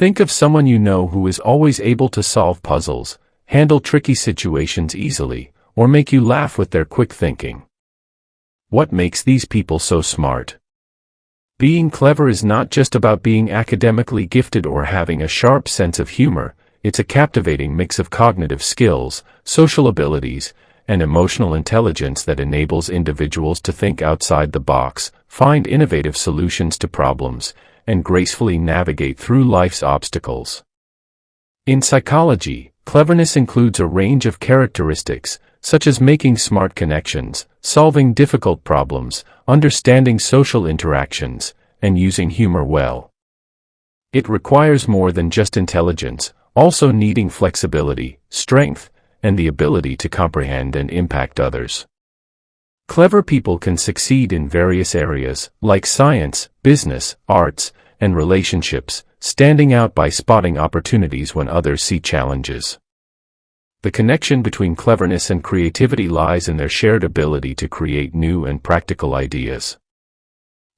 Think of someone you know who is always able to solve puzzles, handle tricky situations easily, or make you laugh with their quick thinking. What makes these people so smart? Being clever is not just about being academically gifted or having a sharp sense of humor. It's a captivating mix of cognitive skills, social abilities, and emotional intelligence that enables individuals to think outside the box, find innovative solutions to problems, and gracefully navigate through life's obstacles. In psychology, cleverness includes a range of characteristics, such as making smart connections, solving difficult problems, understanding social interactions, and using humor well. It requires more than just intelligence, also needing flexibility, strength, and the ability to comprehend and impact others. Clever people can succeed in various areas, like science, business, arts, and relationships, standing out by spotting opportunities when others see challenges. The connection between cleverness and creativity lies in their shared ability to create new and practical ideas.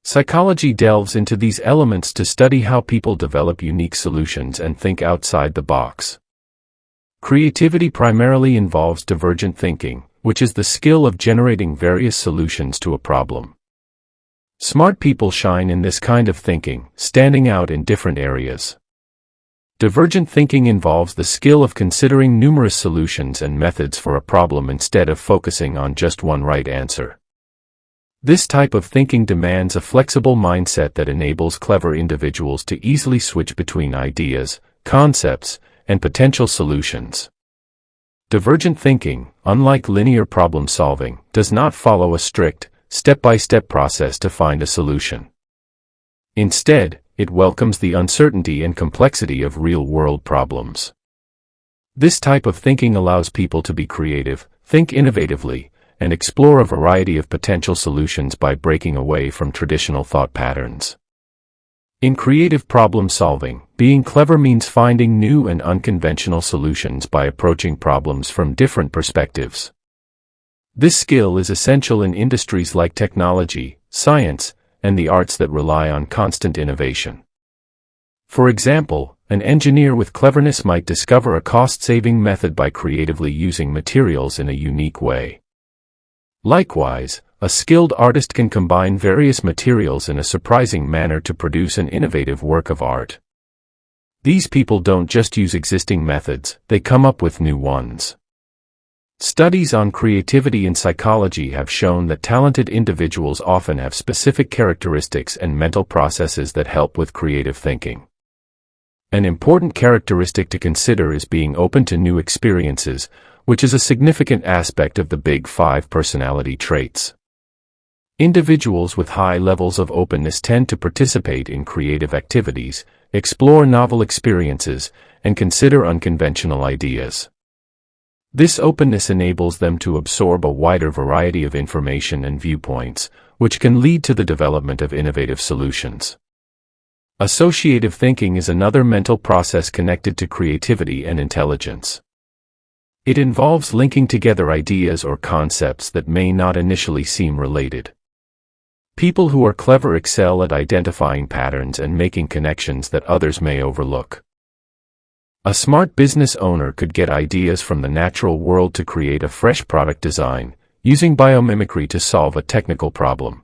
Psychology delves into these elements to study how people develop unique solutions and think outside the box. Creativity primarily involves divergent thinking, which is the skill of generating various solutions to a problem. Smart people shine in this kind of thinking, standing out in different areas. Divergent thinking involves the skill of considering numerous solutions and methods for a problem instead of focusing on just one right answer. This type of thinking demands a flexible mindset that enables clever individuals to easily switch between ideas, concepts, and potential solutions. Divergent thinking, unlike linear problem solving, does not follow a strict, step-by-step process to find a solution. Instead, it welcomes the uncertainty and complexity of real-world problems. This type of thinking allows people to be creative, think innovatively, and explore a variety of potential solutions by breaking away from traditional thought patterns. In creative problem solving, being clever means finding new and unconventional solutions by approaching problems from different perspectives. This skill is essential in industries like technology, science, and the arts that rely on constant innovation. For example, an engineer with cleverness might discover a cost-saving method by creatively using materials in a unique way. Likewise, a skilled artist can combine various materials in a surprising manner to produce an innovative work of art. These people don't just use existing methods, they come up with new ones. Studies on creativity in psychology have shown that talented individuals often have specific characteristics and mental processes that help with creative thinking. An important characteristic to consider is being open to new experiences, which is a significant aspect of the Big Five personality traits. Individuals with high levels of openness tend to participate in creative activities, explore novel experiences, and consider unconventional ideas. This openness enables them to absorb a wider variety of information and viewpoints, which can lead to the development of innovative solutions. Associative thinking is another mental process connected to creativity and intelligence. It involves linking together ideas or concepts that may not initially seem related. People who are clever excel at identifying patterns and making connections that others may overlook. A smart business owner could get ideas from the natural world to create a fresh product design, using biomimicry to solve a technical problem.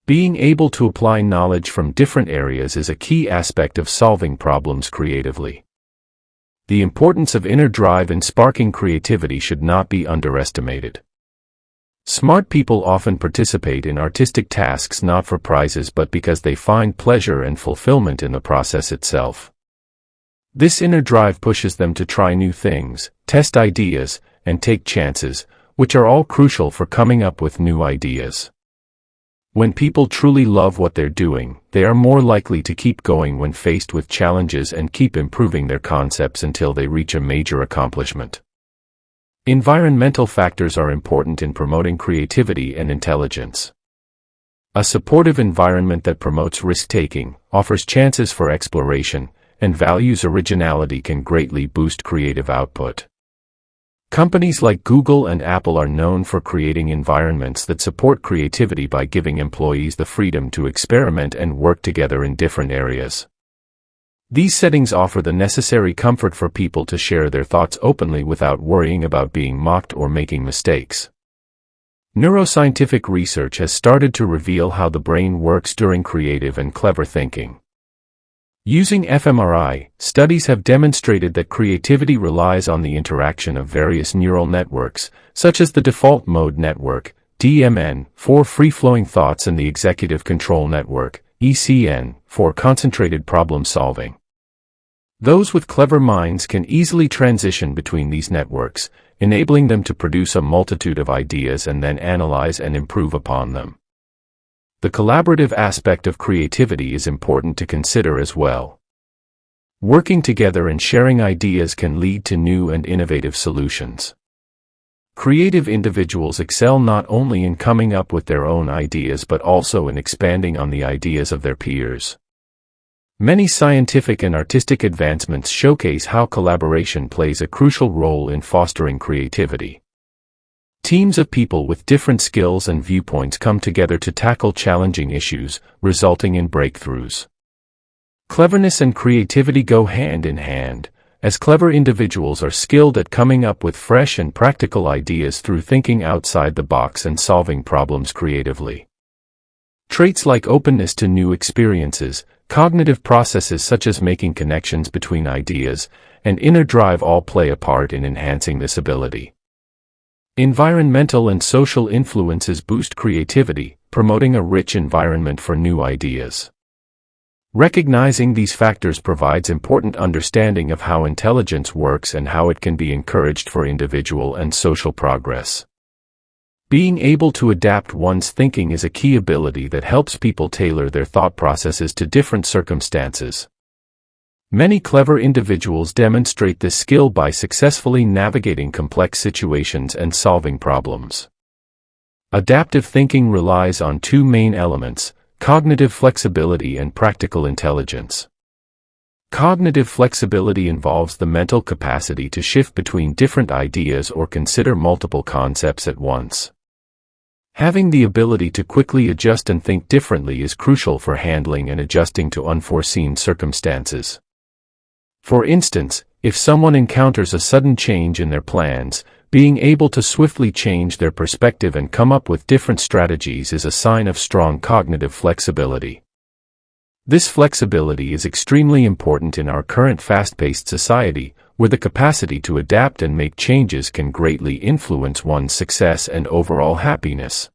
Being able to apply knowledge from different areas is a key aspect of solving problems creatively. The importance of inner drive in sparking creativity should not be underestimated. Smart people often participate in artistic tasks not for prizes but because they find pleasure and fulfillment in the process itself. This inner drive pushes them to try new things, test ideas, and take chances, which are all crucial for coming up with new ideas. When people truly love what they're doing, they are more likely to keep going when faced with challenges and keep improving their concepts until they reach a major accomplishment. Environmental factors are important in promoting creativity and intelligence. A supportive environment that promotes risk-taking, offers chances for exploration, and values originality can greatly boost creative output. Companies like Google and Apple are known for creating environments that support creativity by giving employees the freedom to experiment and work together in different areas. These settings offer the necessary comfort for people to share their thoughts openly without worrying about being mocked or making mistakes. Neuroscientific research has started to reveal how the brain works during creative and clever thinking. Using fMRI, studies have demonstrated that creativity relies on the interaction of various neural networks, such as the default mode network, DMN, for free-flowing thoughts and the executive control network, ECN, for concentrated problem solving. Those with clever minds can easily transition between these networks, enabling them to produce a multitude of ideas and then analyze and improve upon them. The collaborative aspect of creativity is important to consider as well. Working together and sharing ideas can lead to new and innovative solutions. Creative individuals excel not only in coming up with their own ideas but also in expanding on the ideas of their peers. Many scientific and artistic advancements showcase how collaboration plays a crucial role in fostering creativity. Teams of people with different skills and viewpoints come together to tackle challenging issues, resulting in breakthroughs. Cleverness and creativity go hand in hand, as clever individuals are skilled at coming up with fresh and practical ideas through thinking outside the box and solving problems creatively. Traits like openness to new experiences, cognitive processes such as making connections between ideas, and inner drive all play a part in enhancing this ability. Environmental and social influences boost creativity, promoting a rich environment for new ideas. Recognizing these factors provides important understanding of how intelligence works and how it can be encouraged for individual and social progress. Being able to adapt one's thinking is a key ability that helps people tailor their thought processes to different circumstances. Many clever individuals demonstrate this skill by successfully navigating complex situations and solving problems. Adaptive thinking relies on two main elements: cognitive flexibility and practical intelligence. Cognitive flexibility involves the mental capacity to shift between different ideas or consider multiple concepts at once. Having the ability to quickly adjust and think differently is crucial for handling and adjusting to unforeseen circumstances. For instance, if someone encounters a sudden change in their plans, being able to swiftly change their perspective and come up with different strategies is a sign of strong cognitive flexibility. This flexibility is extremely important in our current fast-paced society, where the capacity to adapt and make changes can greatly influence one's success and overall happiness.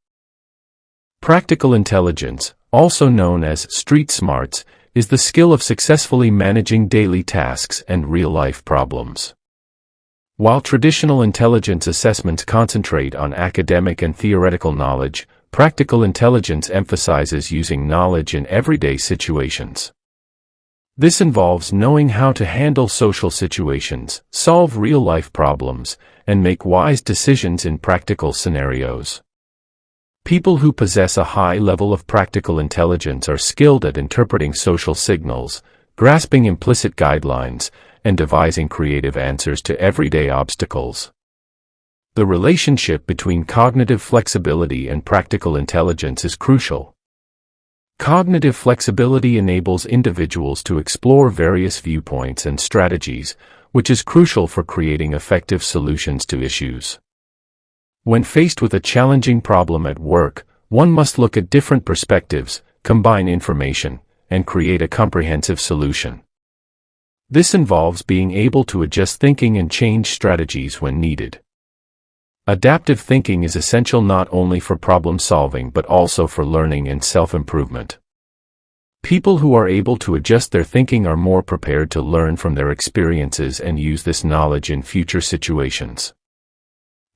Practical intelligence, also known as street smarts, is the skill of successfully managing daily tasks and real-life problems. While traditional intelligence assessments concentrate on academic and theoretical knowledge, practical intelligence emphasizes using knowledge in everyday situations. This involves knowing how to handle social situations, solve real-life problems, and make wise decisions in practical scenarios. People who possess a high level of practical intelligence are skilled at interpreting social signals, grasping implicit guidelines, and devising creative answers to everyday obstacles. The relationship between cognitive flexibility and practical intelligence is crucial. Cognitive flexibility enables individuals to explore various viewpoints and strategies, which is crucial for creating effective solutions to issues. When faced with a challenging problem at work, one must look at different perspectives, combine information, and create a comprehensive solution. This involves being able to adjust thinking and change strategies when needed. Adaptive thinking is essential not only for problem solving but also for learning and self-improvement. People who are able to adjust their thinking are more prepared to learn from their experiences and use this knowledge in future situations.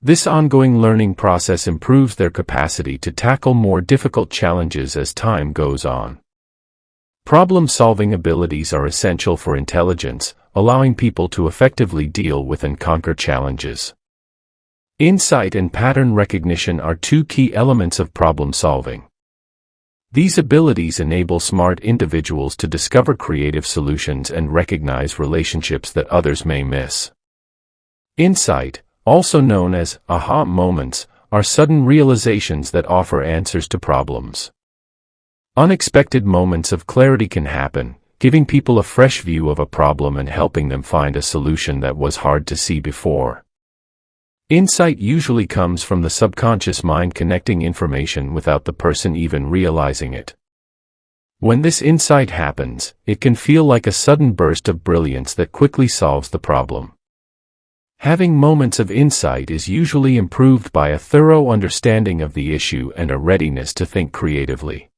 This ongoing learning process improves their capacity to tackle more difficult challenges as time goes on. Problem-solving abilities are essential for intelligence, allowing people to effectively deal with and conquer challenges. Insight and pattern recognition are two key elements of problem-solving. These abilities enable smart individuals to discover creative solutions and recognize relationships that others may miss. Insight, also known as aha moments, are sudden realizations that offer answers to problems. Unexpected moments of clarity can happen, giving people a fresh view of a problem and helping them find a solution that was hard to see before. Insight usually comes from the subconscious mind connecting information without the person even realizing it. When this insight happens, it can feel like a sudden burst of brilliance that quickly solves the problem. Having moments of insight is usually improved by a thorough understanding of the issue and a readiness to think creatively.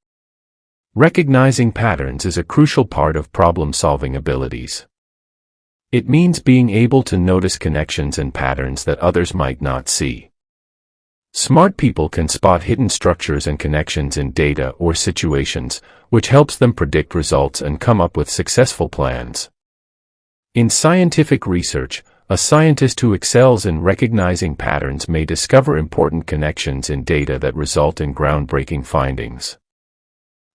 Recognizing patterns is a crucial part of problem-solving abilities. It means being able to notice connections and patterns that others might not see. Smart people can spot hidden structures and connections in data or situations, which helps them predict results and come up with successful plans. In scientific research, a scientist who excels in recognizing patterns may discover important connections in data that result in groundbreaking findings.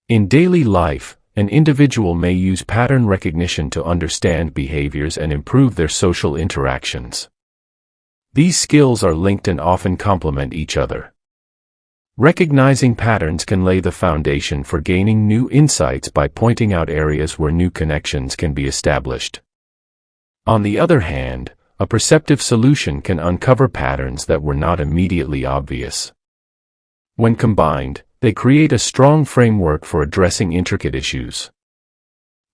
In daily life, an individual may use pattern recognition to understand behaviors and improve their social interactions. These skills are linked and often complement each other. Recognizing patterns can lay the foundation for gaining new insights by pointing out areas where new connections can be established. On the other hand, a perceptive solution can uncover patterns that were not immediately obvious. When combined, they create a strong framework for addressing intricate issues.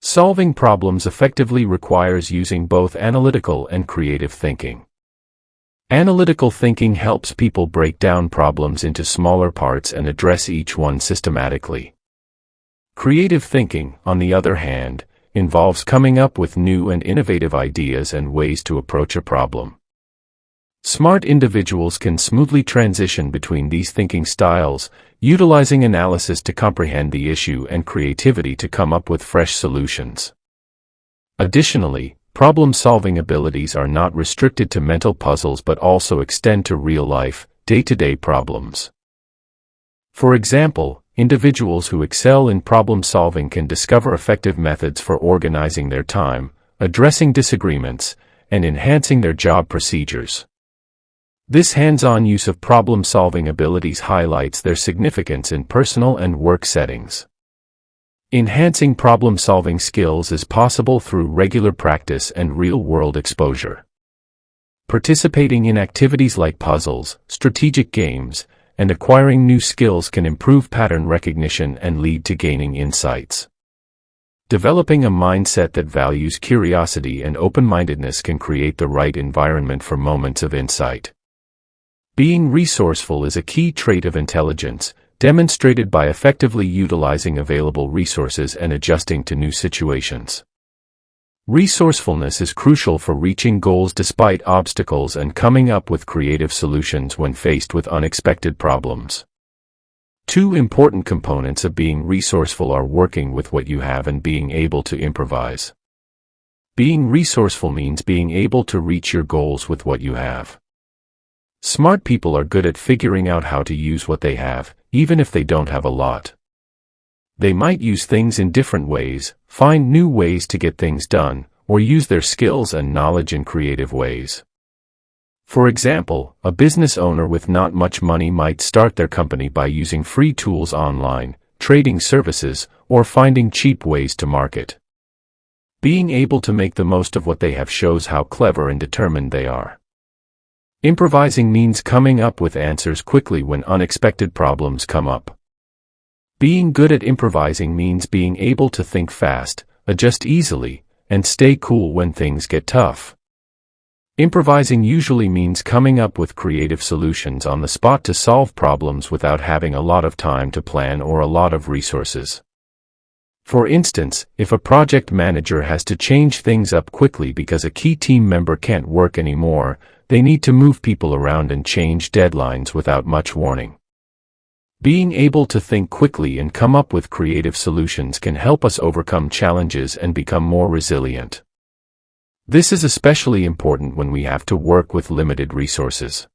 Solving problems effectively requires using both analytical and creative thinking. Analytical thinking helps people break down problems into smaller parts and address each one systematically. Creative thinking, on the other hand, involves coming up with new and innovative ideas and ways to approach a problem. Smart individuals can smoothly transition between these thinking styles, utilizing analysis to comprehend the issue and creativity to come up with fresh solutions. Additionally, problem-solving abilities are not restricted to mental puzzles but also extend to real-life, day-to-day problems. For example, individuals who excel in problem-solving can discover effective methods for organizing their time, addressing disagreements, and enhancing their job procedures. This hands-on use of problem-solving abilities highlights their significance in personal and work settings. Enhancing problem-solving skills is possible through regular practice and real-world exposure. Participating in activities like puzzles, strategic games, and acquiring new skills can improve pattern recognition and lead to gaining insights. Developing a mindset that values curiosity and open-mindedness can create the right environment for moments of insight. Being resourceful is a key trait of intelligence, demonstrated by effectively utilizing available resources and adjusting to new situations. Resourcefulness is crucial for reaching goals despite obstacles and coming up with creative solutions when faced with unexpected problems. Two important components of being resourceful are working with what you have and being able to improvise. Being resourceful means being able to reach your goals with what you have. Smart people are good at figuring out how to use what they have, even if they don't have a lot. They might use things in different ways, find new ways to get things done, or use their skills and knowledge in creative ways. For example, a business owner with not much money might start their company by using free tools online, trading services, or finding cheap ways to market. Being able to make the most of what they have shows how clever and determined they are. Improvising means coming up with answers quickly when unexpected problems come up. Being good at improvising means being able to think fast, adjust easily, and stay cool when things get tough. Improvising usually means coming up with creative solutions on the spot to solve problems without having a lot of time to plan or a lot of resources. For instance, if a project manager has to change things up quickly because a key team member can't work anymore, they need to move people around and change deadlines without much warning. Being able to think quickly and come up with creative solutions can help us overcome challenges and become more resilient. This is especially important when we have to work with limited resources.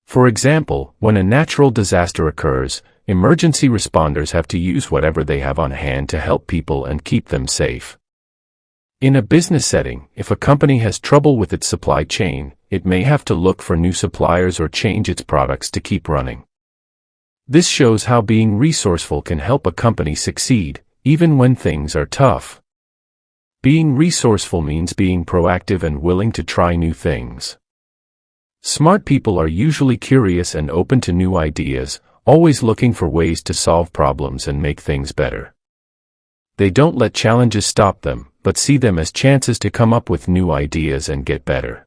For example, when a natural disaster occurs, emergency responders have to use whatever they have on hand to help people and keep them safe. In a business setting, if a company has trouble with its supply chain, it may have to look for new suppliers or change its products to keep running. This shows how being resourceful can help a company succeed, even when things are tough. Being resourceful means being proactive and willing to try new things. Smart people are usually curious and open to new ideas, always looking for ways to solve problems and make things better. They don't let challenges stop them, but see them as chances to come up with new ideas and get better.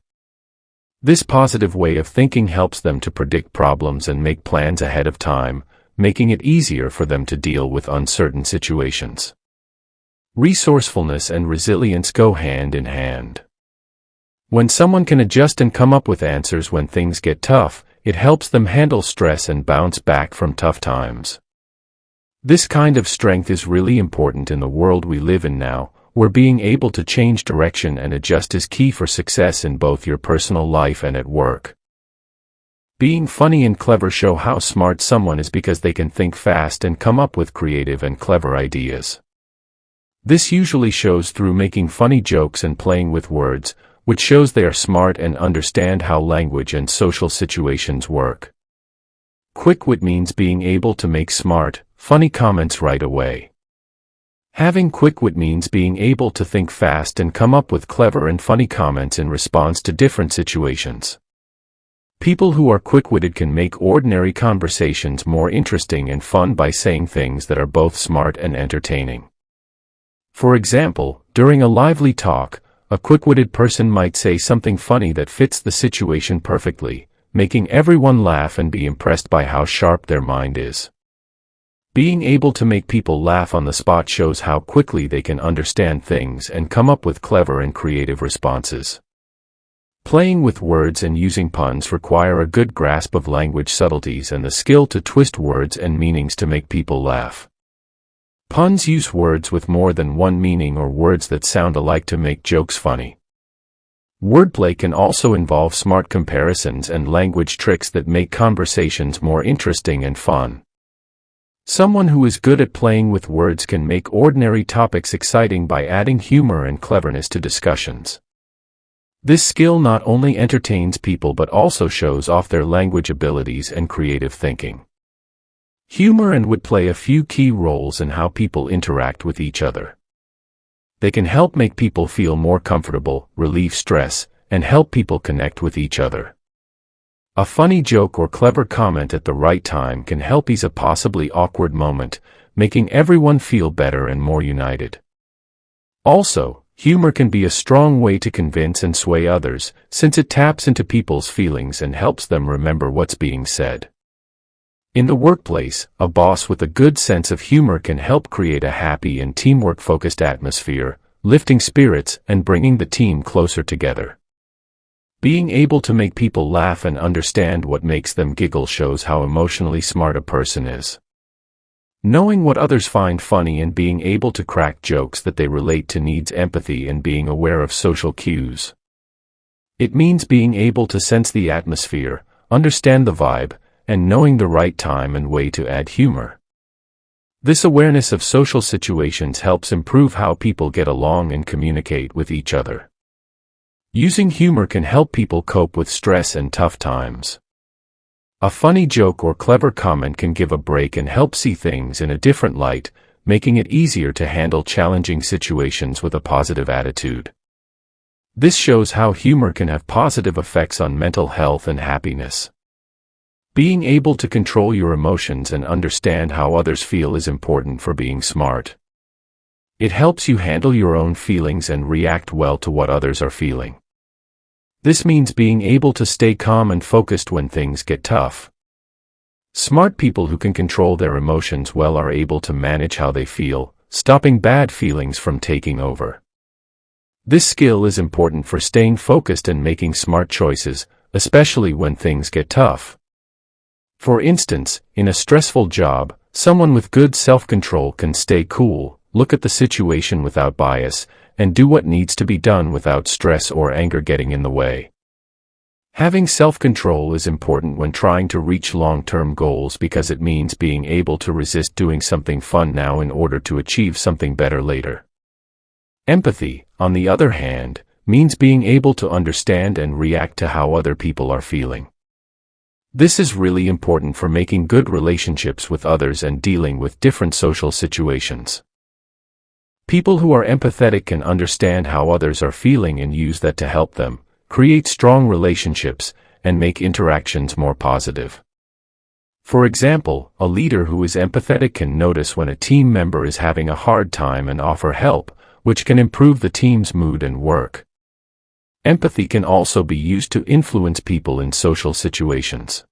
This positive way of thinking helps them to predict problems and make plans ahead of time, making it easier for them to deal with uncertain situations. Resourcefulness and resilience go hand in hand. When someone can adjust and come up with answers when things get tough, it helps them handle stress and bounce back from tough times. This kind of strength is really important in the world we live in now, where being able to change direction and adjust is key for success in both your personal life and at work. Being funny and clever show how smart someone is because they can think fast and come up with creative and clever ideas. This usually shows through making funny jokes and playing with words, which shows they are smart and understand how language and social situations work. Quick wit means being able to make smart, funny comments right away. Having quick wit means being able to think fast and come up with clever and funny comments in response to different situations. People who are quick-witted can make ordinary conversations more interesting and fun by saying things that are both smart and entertaining. For example, during a lively talk, a quick-witted person might say something funny that fits the situation perfectly, making everyone laugh and be impressed by how sharp their mind is. Being able to make people laugh on the spot shows how quickly they can understand things and come up with clever and creative responses. Playing with words and using puns require a good grasp of language subtleties and the skill to twist words and meanings to make people laugh. Puns use words with more than one meaning or words that sound alike to make jokes funny. Wordplay can also involve smart comparisons and language tricks that make conversations more interesting and fun. Someone who is good at playing with words can make ordinary topics exciting by adding humor and cleverness to discussions. This skill not only entertains people but also shows off their language abilities and creative thinking. Humor and wit play a few key roles in how people interact with each other. They can help make people feel more comfortable, relieve stress, and help people connect with each other. A funny joke or clever comment at the right time can help ease a possibly awkward moment, making everyone feel better and more united. Also, humor can be a strong way to convince and sway others, since it taps into people's feelings and helps them remember what's being said. In the workplace, a boss with a good sense of humor can help create a happy and teamwork-focused atmosphere, lifting spirits and bringing the team closer together. Being able to make people laugh and understand what makes them giggle shows how emotionally smart a person is. Knowing what others find funny and being able to crack jokes that they relate to needs empathy and being aware of social cues. It means being able to sense the atmosphere, understand the vibe, and knowing the right time and way to add humor. This awareness of social situations helps improve how people get along and communicate with each other. Using humor can help people cope with stress and tough times. A funny joke or clever comment can give a break and help see things in a different light, making it easier to handle challenging situations with a positive attitude. This shows how humor can have positive effects on mental health and happiness. Being able to control your emotions and understand how others feel is important for being smart. It helps you handle your own feelings and react well to what others are feeling. This means being able to stay calm and focused when things get tough. Smart people who can control their emotions well are able to manage how they feel, stopping bad feelings from taking over. This skill is important for staying focused and making smart choices, especially when things get tough. For instance, in a stressful job, someone with good self-control can stay cool, look at the situation without bias, and do what needs to be done without stress or anger getting in the way. Having self-control is important when trying to reach long-term goals because it means being able to resist doing something fun now in order to achieve something better later. Empathy, on the other hand, means being able to understand and react to how other people are feeling. This is really important for making good relationships with others and dealing with different social situations. People who are empathetic can understand how others are feeling and use that to help them, create strong relationships, and make interactions more positive. For example, a leader who is empathetic can notice when a team member is having a hard time and offer help, which can improve the team's mood and work. Empathy can also be used to influence people in social situations.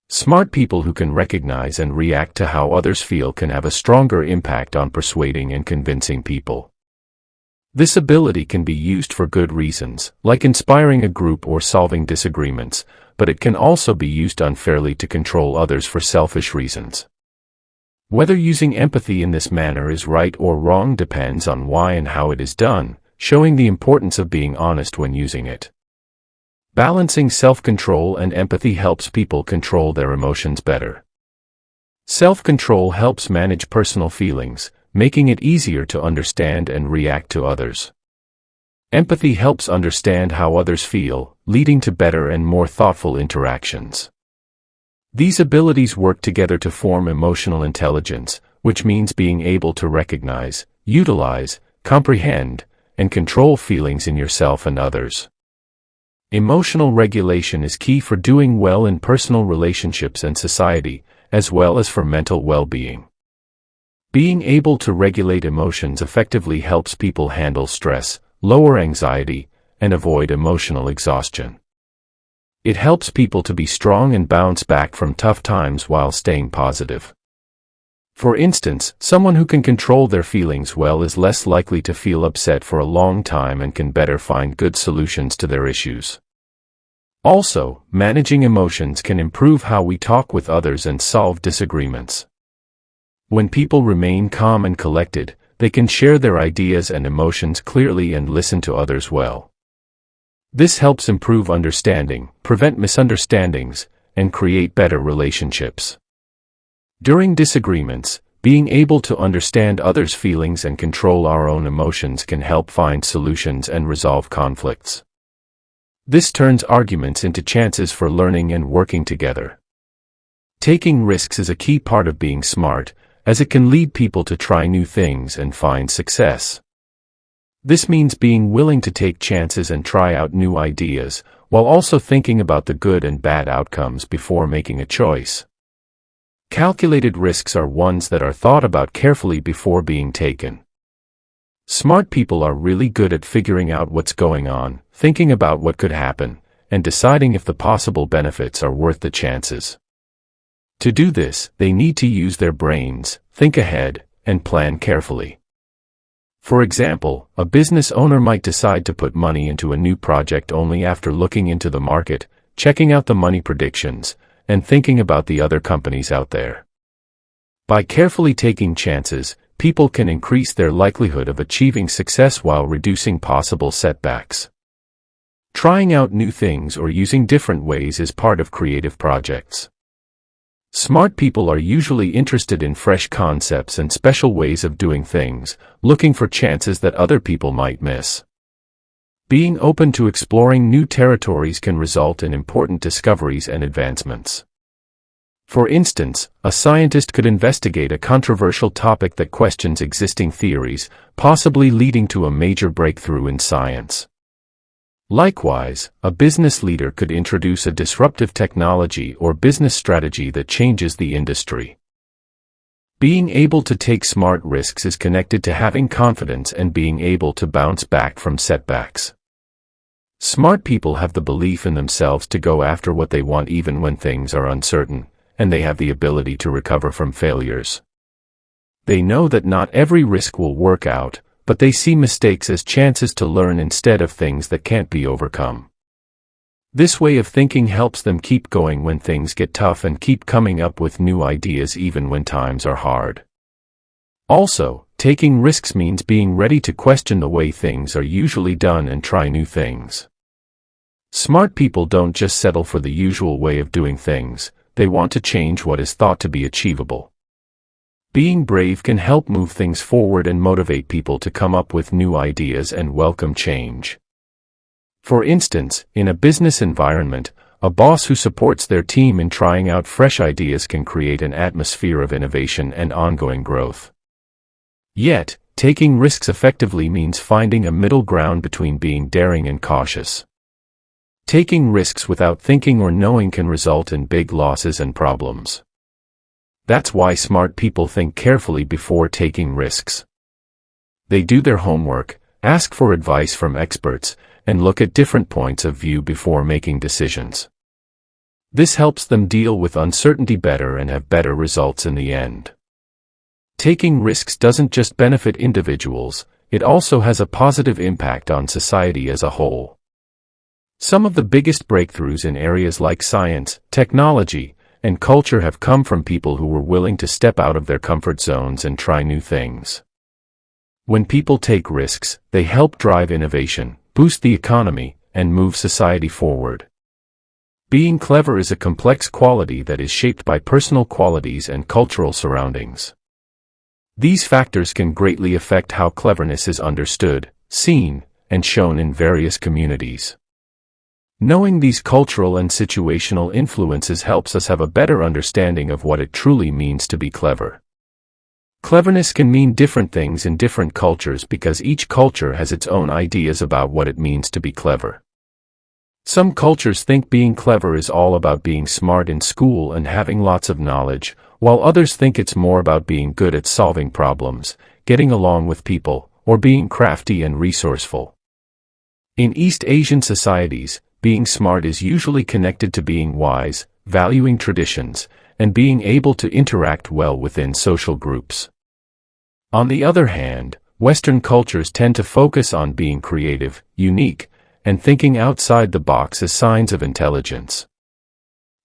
Smart people who can recognize and react to how others feel can have a stronger impact on persuading and convincing people. This ability can be used for good reasons, like inspiring a group or solving disagreements, but it can also be used unfairly to control others for selfish reasons. Whether using empathy in this manner is right or wrong depends on why and how it is done, showing the importance of being honest when using it. Balancing self-control and empathy helps people control their emotions better. Self-control helps manage personal feelings, making it easier to understand and react to others. Empathy helps understand how others feel, leading to better and more thoughtful interactions. These abilities work together to form emotional intelligence, which means being able to recognize, utilize, comprehend, and control feelings in yourself and others. Emotional regulation is key for doing well in personal relationships and society, as well as for mental well-being. Being able to regulate emotions effectively helps people handle stress, lower anxiety, and avoid emotional exhaustion. It helps people to be strong and bounce back from tough times while staying positive. For instance, someone who can control their feelings well is less likely to feel upset for a long time and can better find good solutions to their issues. Also, managing emotions can improve how we talk with others and solve disagreements. When people remain calm and collected, they can share their ideas and emotions clearly and listen to others well. This helps improve understanding, prevent misunderstandings, and create better relationships. During disagreements, being able to understand others' feelings and control our own emotions can help find solutions and resolve conflicts. This turns arguments into chances for learning and working together. Taking risks is a key part of being smart, as it can lead people to try new things and find success. This means being willing to take chances and try out new ideas, while also thinking about the good and bad outcomes before making a choice. Calculated risks are ones that are thought about carefully before being taken. Smart people are really good at figuring out what's going on, thinking about what could happen, and deciding if the possible benefits are worth the chances. To do this, they need to use their brains, think ahead, and plan carefully. For example, a business owner might decide to put money into a new project only after looking into the market, checking out the money predictions, and thinking about the other companies out there. By carefully taking chances, people can increase their likelihood of achieving success while reducing possible setbacks. Trying out new things or using different ways is part of creative projects. Smart people are usually interested in fresh concepts and special ways of doing things, looking for chances that other people might miss. Being open to exploring new territories can result in important discoveries and advancements. For instance, a scientist could investigate a controversial topic that questions existing theories, possibly leading to a major breakthrough in science. Likewise, a business leader could introduce a disruptive technology or business strategy that changes the industry. Being able to take smart risks is connected to having confidence and being able to bounce back from setbacks. Smart people have the belief in themselves to go after what they want even when things are uncertain, and they have the ability to recover from failures. They know that not every risk will work out, but they see mistakes as chances to learn instead of things that can't be overcome. This way of thinking helps them keep going when things get tough and keep coming up with new ideas even when times are hard. Also, taking risks means being ready to question the way things are usually done and try new things. Smart people don't just settle for the usual way of doing things, they want to change what is thought to be achievable. Being brave can help move things forward and motivate people to come up with new ideas and welcome change. For instance, in a business environment, a boss who supports their team in trying out fresh ideas can create an atmosphere of innovation and ongoing growth. Yet, taking risks effectively means finding a middle ground between being daring and cautious. Taking risks without thinking or knowing can result in big losses and problems. That's why smart people think carefully before taking risks. They do their homework, ask for advice from experts, and look at different points of view before making decisions. This helps them deal with uncertainty better and have better results in the end. Taking risks doesn't just benefit individuals, it also has a positive impact on society as a whole. Some of the biggest breakthroughs in areas like science, technology, and culture have come from people who were willing to step out of their comfort zones and try new things. When people take risks, they help drive innovation, boost the economy, and move society forward. Being clever is a complex quality that is shaped by personal qualities and cultural surroundings. These factors can greatly affect how cleverness is understood, seen, and shown in various communities. Knowing these cultural and situational influences helps us have a better understanding of what it truly means to be clever. Cleverness can mean different things in different cultures because each culture has its own ideas about what it means to be clever. Some cultures think being clever is all about being smart in school and having lots of knowledge, while others think it's more about being good at solving problems, getting along with people, or being crafty and resourceful. In East Asian societies, being smart is usually connected to being wise, valuing traditions, and being able to interact well within social groups. On the other hand, Western cultures tend to focus on being creative, unique, and thinking outside the box as signs of intelligence.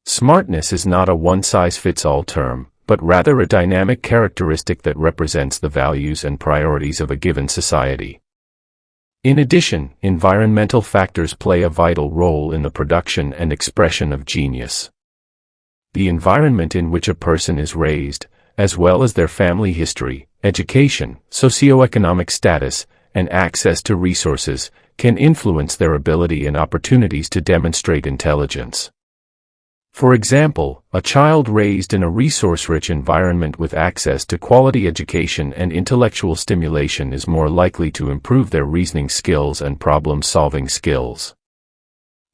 Smartness is not a one-size-fits-all term, but rather a dynamic characteristic that represents the values and priorities of a given society. In addition, environmental factors play a vital role in the production and expression of genius. The environment in which a person is raised, as well as their family history, education, socioeconomic status, and access to resources, can influence their ability and opportunities to demonstrate intelligence. For example, a child raised in a resource-rich environment with access to quality education and intellectual stimulation is more likely to improve their reasoning skills and problem-solving skills.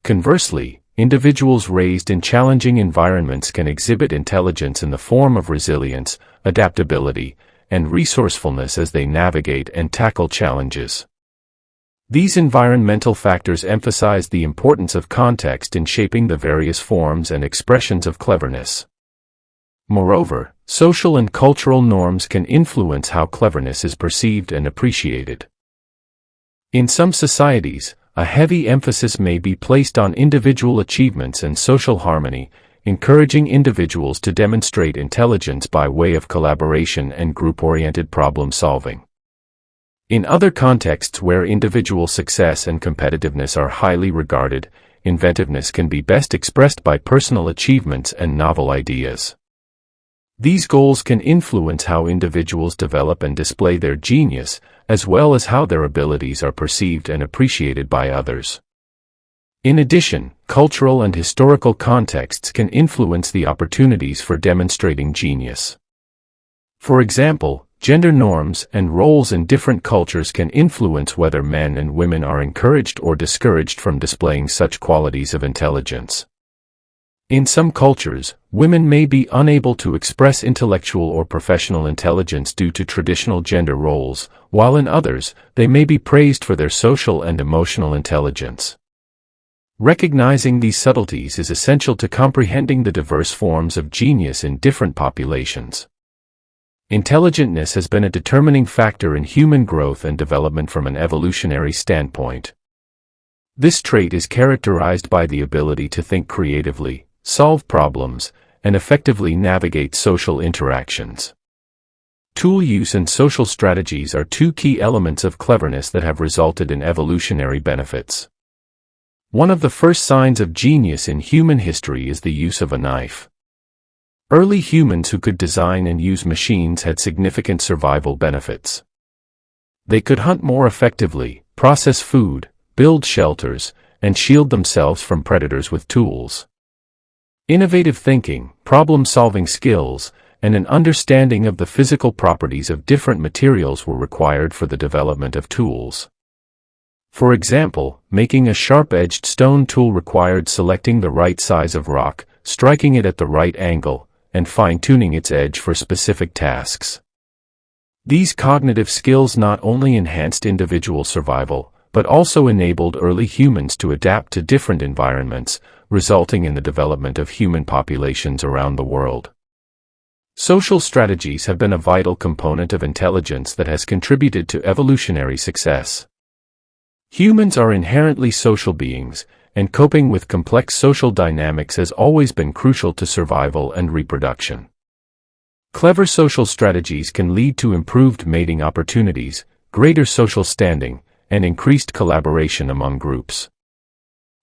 Conversely, individuals raised in challenging environments can exhibit intelligence in the form of resilience, adaptability, and resourcefulness as they navigate and tackle challenges. These environmental factors emphasize the importance of context in shaping the various forms and expressions of cleverness. Moreover, social and cultural norms can influence how cleverness is perceived and appreciated. In some societies, a heavy emphasis may be placed on individual achievements and social harmony, encouraging individuals to demonstrate intelligence by way of collaboration and group-oriented problem-solving. In other contexts where individual success and competitiveness are highly regarded, inventiveness can be best expressed by personal achievements and novel ideas. These goals can influence how individuals develop and display their genius, as well as how their abilities are perceived and appreciated by others. In addition, cultural and historical contexts can influence the opportunities for demonstrating genius. For example, gender norms and roles in different cultures can influence whether men and women are encouraged or discouraged from displaying such qualities of intelligence. In some cultures, women may be unable to express intellectual or professional intelligence due to traditional gender roles, while in others, they may be praised for their social and emotional intelligence. Recognizing these subtleties is essential to comprehending the diverse forms of genius in different populations. Intelligentness has been a determining factor in human growth and development from an evolutionary standpoint. This trait is characterized by the ability to think creatively, solve problems, and effectively navigate social interactions. Tool use and social strategies are two key elements of cleverness that have resulted in evolutionary benefits. One of the first signs of genius in human history is the use of a knife. Early humans who could design and use machines had significant survival benefits. They could hunt more effectively, process food, build shelters, and shield themselves from predators with tools. Innovative thinking, problem-solving skills, and an understanding of the physical properties of different materials were required for the development of tools. For example, making a sharp-edged stone tool required selecting the right size of rock, striking it at the right angle, and fine-tuning its edge for specific tasks. These cognitive skills not only enhanced individual survival, but also enabled early humans to adapt to different environments, resulting in the development of human populations around the world. Social strategies have been a vital component of intelligence that has contributed to evolutionary success. Humans are inherently social beings, and coping with complex social dynamics has always been crucial to survival and reproduction. Clever social strategies can lead to improved mating opportunities, greater social standing, and increased collaboration among groups.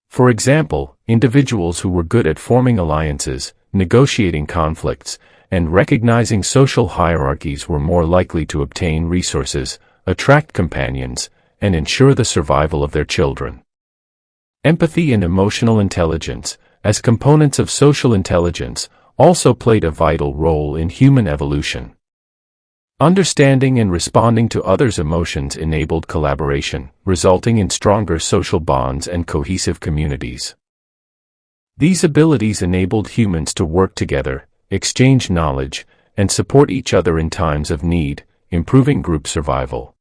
For example, individuals who were good at forming alliances, negotiating conflicts, and recognizing social hierarchies were more likely to obtain resources, attract companions, and ensure the survival of their children. Empathy and emotional intelligence, as components of social intelligence, also played a vital role in human evolution. Understanding and responding to others' emotions enabled collaboration, resulting in stronger social bonds and cohesive communities. These abilities enabled humans to work together, exchange knowledge, and support each other in times of need, improving group survival.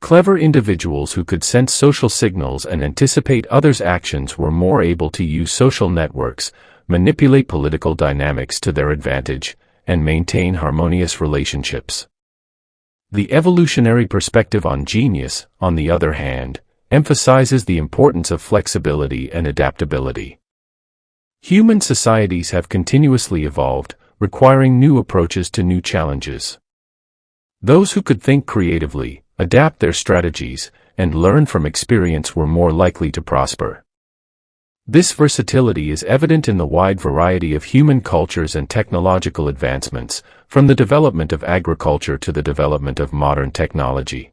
Clever individuals who could sense social signals and anticipate others' actions were more able to use social networks, manipulate political dynamics to their advantage, and maintain harmonious relationships. The evolutionary perspective on genius, on the other hand, emphasizes the importance of flexibility and adaptability. Human societies have continuously evolved, requiring new approaches to new challenges. Those who could think creatively, adapt their strategies, and learn from experience were more likely to prosper. This versatility is evident in the wide variety of human cultures and technological advancements, from the development of agriculture to the development of modern technology.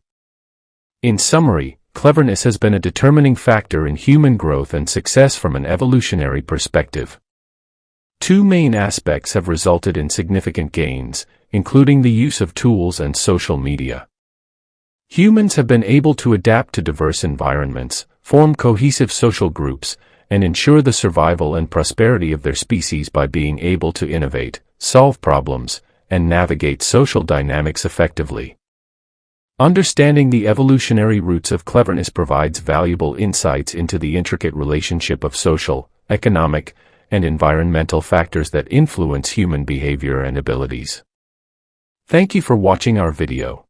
In summary, cleverness has been a determining factor in human growth and success from an evolutionary perspective. Two main aspects have resulted in significant gains, including the use of tools and social media. Humans have been able to adapt to diverse environments, form cohesive social groups, and ensure the survival and prosperity of their species by being able to innovate, solve problems, and navigate social dynamics effectively. Understanding the evolutionary roots of cleverness provides valuable insights into the intricate relationship of social, economic, and environmental factors that influence human behavior and abilities. Thank you for watching our video.